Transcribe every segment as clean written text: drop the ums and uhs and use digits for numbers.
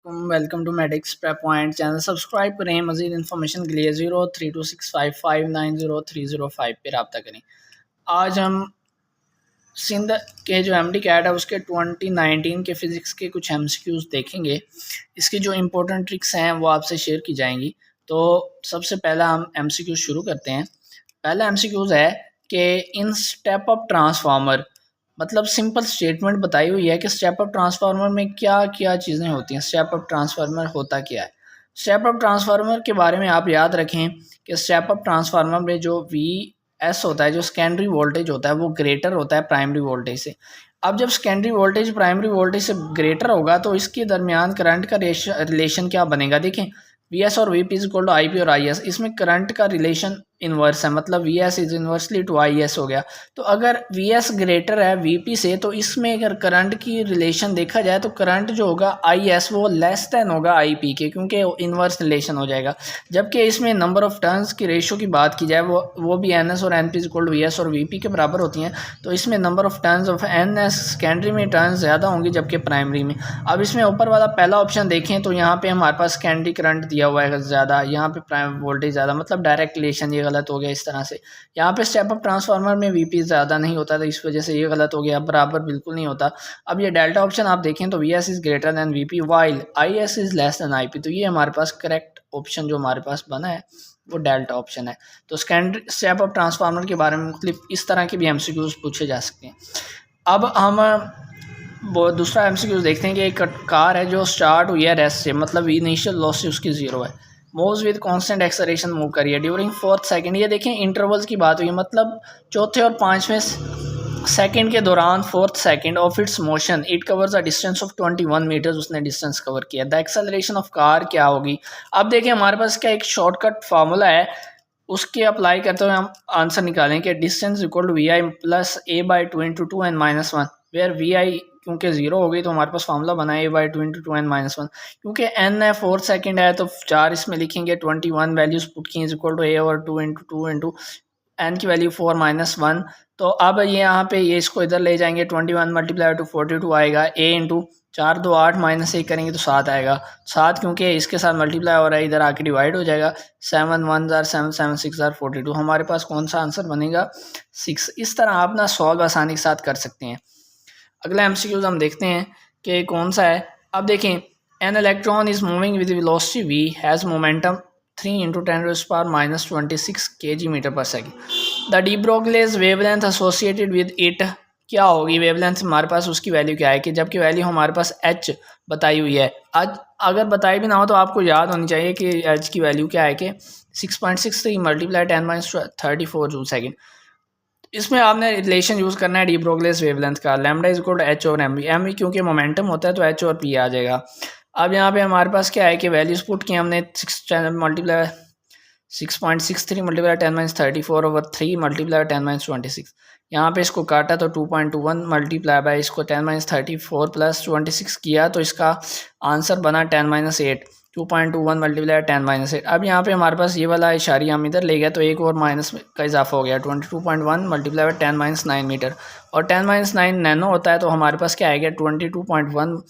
Welcome to Medics Prep Point channel. Subscribe करें। मजीद information के लिए 0326559030 पे रब्ता करें। आज हम सिंध के जो एमडी कैट है उसके 2019 के फ़िज़िक्स के कुछ एमसीक्यूज़ देखेंगे। इसकी जो इम्पोर्टेंट ट्रिक्स हैं वो आपसे शेयर की जाएंगी। तो सबसे पहला हम एमसीक्यू शुरू करते हैं। पहला एमसीक्यूज़ है कि इन स्टेप अप ट्रांसफार्मर, मतलब सिंपल स्टेटमेंट बताई हुई है कि स्टेप अप ट्रांसफार्मर में क्या क्या चीज़ें होती हैं। स्टेप अप ट्रांसफार्मर होता क्या है? स्टेप अप ट्रांसफार्मर के बारे में आप याद रखें कि स्टेप अप ट्रांसफार्मर में जो वी एस होता है, जो सेकेंडरी वोल्टेज होता है, वो ग्रेटर होता है प्राइमरी वोल्टेज से। अब जब सेकेंडरी वोल्टेज प्राइमरी वोल्टेज से ग्रेटर होगा तो इसके दरमियान करंट का रिलेशन क्या बनेगा? देखें, वी एस और V P is equal to I P और आई एस। इसमें करंट का रिलेशन इन्वर्स है, मतलब V S is inversely to I S हो गया। तो अगर वी एस ग्रेटर है वी पी से, तो इसमें अगर करंट की रिलेशन देखा जाए तो करंट जो होगा आई एस वो लेस देन होगा आई पी के, क्योंकि इन्वर्स रिलेशन हो जाएगा। जबकि इसमें नंबर ऑफ टर्न्स की रेशो की बात की जाए वो भी एन एस और N P is equal to V S और वी पी के बराबर होती हैं। तो इसमें number of turns of N S secondary में टर्न्स ज़्यादा होंगी जबकि प्राइमरी में। अब इसमें ऊपर वाला पहला ऑप्शन देखें तो यहाँ पे हमारे पास सेकेंडरी करंट दिया हुआ है ज़्यादा, यहाँ पे प्राइम वोल्टेज ज़्यादा, मतलब डायरेक्ट रिलेशन ये गलत हो गया इस तरह से। यहाँ पे स्टेप अप ट्रांसफार्मर में वीपी ज़्यादा नहीं होता, तो इस वजह से ये गलत हो गया, बराबर बिल्कुल नहीं होता। अब ये डेल्टा ऑप्शन आप देखें तो V S is greater than V P while I S is less than I P. तो ये हमारे पास करेक्ट ऑप्शन जो हमारे पास बना है वो डेल्टा ऑप्शन है। तो सेकेंडरी स्टेप अप ट्रांसफार्मर के बारे में मुख्तलिफ इस तरह के भी एमसीक्यूज पूछे जा सकते हैं। अब हम वो दूसरा एमसीक्यूज देखते हैं कि एक कार है जो स्टार्ट हुई है रेस्ट से, मतलब इनिशियल वेलोसिटी उसकी ज़ीरो है, moves with constant acceleration move करिए ड्यूरिंग 4th सेकंड। ये देखें इंटरवल्स की बात हुई है, मतलब चौथे और पाँचवें सेकंड के दौरान 4th second of its motion it covers a distance of 21 metres. उसने डिस्टेंस कवर किया। द एक्सेलरेशन ऑफ कार क्या होगी? अब देखें हमारे पास क्या एक शॉर्टकट फार्मूला है, उसके अप्लाई करते हुए हम आंसर निकालें कि distance equal to V I plus A by two into two N minus one, where V I क्योंकि जीरो हो गई तो हमारे पास फार्मूला बना है A by two into two N minus one. क्योंकि एन है 4th सेकंड है तो 4 इसमें लिखेंगे, 21 वैल्यूज पुट की इज इक्वल टू ए और टू इंटू एन की वैल्यू 4 माइनस वन। तो अब ये यहाँ पे ये इसको इधर ले जाएंगे, 21 मल्टीप्लाई टू 42 आएगा, ए इंटू 4 2 8 माइनस 1 करेंगे तो 7 आएगा। 7 क्योंकि इसके साथ मल्टीप्लाई हो रहा है इधर आके डिवाइड हो जाएगा। 7 1 जार 7 7 6 जार 42। हमारे पास कौन सा आंसर बनेगा? 6। इस तरह आप ना सॉल्व आसानी के साथ कर सकते हैं। अगला एमसीक्यूज हम देखते हैं कि कौन सा है। अब देखें, an electron is moving with velocity we has momentum 3 × 10⁻26 kg/s। The D Broglie's wavelength associated with it क्या होगी? वेवलेंथ हमारे पास उसकी वैल्यू क्या है कि जबकि वैल्यू हमारे पास h बताई हुई है। आज अगर बताई भी ना हो तो आपको याद होनी चाहिए कि h की वैल्यू क्या है कि 6.63 मल्टीप्लाई 10⁻34 जूल सेकेंड। इसमें आपने रिलेशन यूज़ करना है डी ब्रोगलीज वेवलेंथ का, lambda is equal to H और एम वी क्योंकि मोमेंटम होता है तो एच और पी आ जाएगा। अब यहाँ पे हमारे पास क्या है कि वैल्यूज पुट की हमने 6.63 मल्टीप्लाई 10⁻34 ओवर 3 मल्टीप्लाई 10⁻26। यहाँ पे इसको काटा तो 2.21 मल्टीप्लाई बाय इसको 10⁻34 प्लस 26 किया तो इसका आंसर बना 10⁻8। 2.21 मल्टीप्लाई 10⁻8। अब यहाँ पे हमारे पास ये वाला इशारी हम इधर ले गए तो एक और माइनस का इजाफा हो गया, 22.1 मल्टीप्लाई 10⁻9 मीटर, और 10⁻9 नैनो होता है तो हमारे पास क्या आएगा 22.1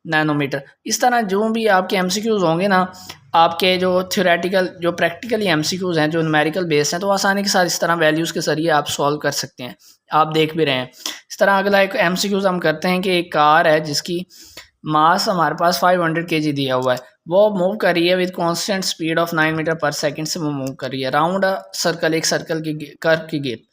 नैनोमीटर। इस तरह जो भी आपके एमसीक्यूज़ होंगे ना, आपके जो थ्योरेटिकल जो प्रैक्टिकली एमसीक्यूज़ हैं जो न्यूमेरिकल बेस हैं, तो आसानी के साथ इस तरह वैल्यूज़ के जरिए आप सॉल्व कर सकते हैं। आप देख भी रहे हैं। इस तरह अगला एक एमसीक्यूज़ हम करते हैं कि एक कार है जिसकी मास हमारे पास 500 kg दिया हुआ है, वो मूव कर रही है with constant speed of 9 metre पर सेकंड से वो मूव कर रही है राउंड अ सर्कल, एक सर्कल की कर्व की गेप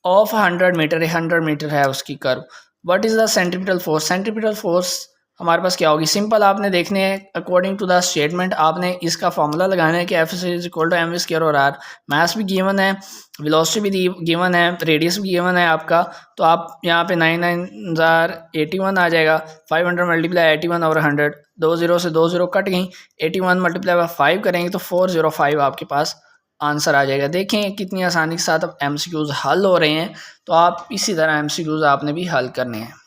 ऑफ 100 मीटर, 100 मीटर है उसकी curve. What is the centripetal force? Centripetal force हमारे पास क्या होगी? सिंपल आपने देखने हैं अकॉर्डिंग टू द स्टेटमेंट, आपने इसका फॉर्मूला लगाना है कि F is equal to M V square और आर। मास भी गिवन है, वेलोसिटी भी गिवन है, रेडियस भी गिवन है आपका। तो आप यहाँ पे 9,981 आ जाएगा। 500 मल्टीप्लाई 81 और 100, 2 0 से 2 0 कट गई। 81 मल्टीप्लाई बाय 5 करेंगे तो 405 आपके पास आंसर आ जाएगा। देखें कितनी आसानी के साथ अब एमसीक्यूज़ हल हो रहे हैं। तो आप इसी तरह एमसीक्यूज़ आपने भी हल करने हैं।